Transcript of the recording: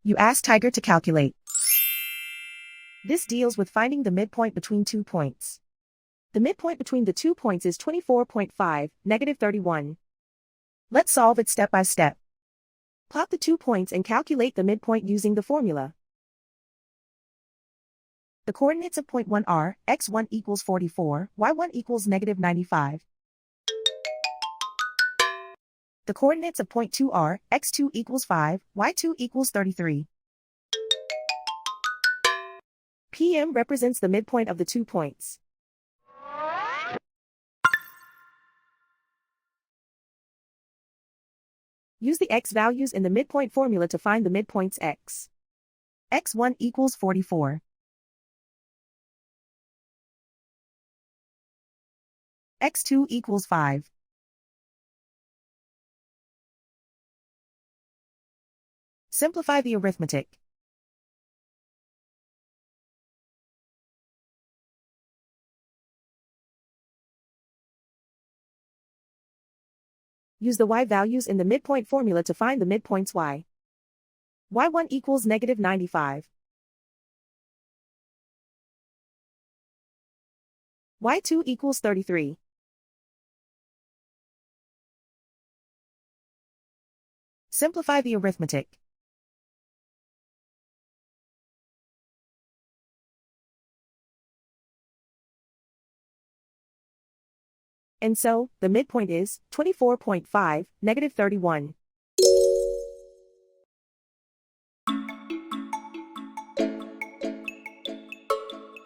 You ask Tiger to calculate. This deals with finding the midpoint between 2 points. The midpoint between the 2 points is 24.5, -31. Let's solve it step by step. Plot the 2 points and calculate the midpoint using the formula. The coordinates of point 1 are, x1 equals 44, y1 equals -95. The coordinates of point 2 are, x2 equals 5, y2 equals 33. PM represents the midpoint of the 2 points. Use the x values in the midpoint formula to find the midpoints x. x1 equals 44. x2 equals 5. Simplify the arithmetic. Use the y values in the midpoint formula to find the midpoints y. y1 equals -95. y2 equals 33. Simplify the arithmetic. And so, the midpoint is 24.5, -31.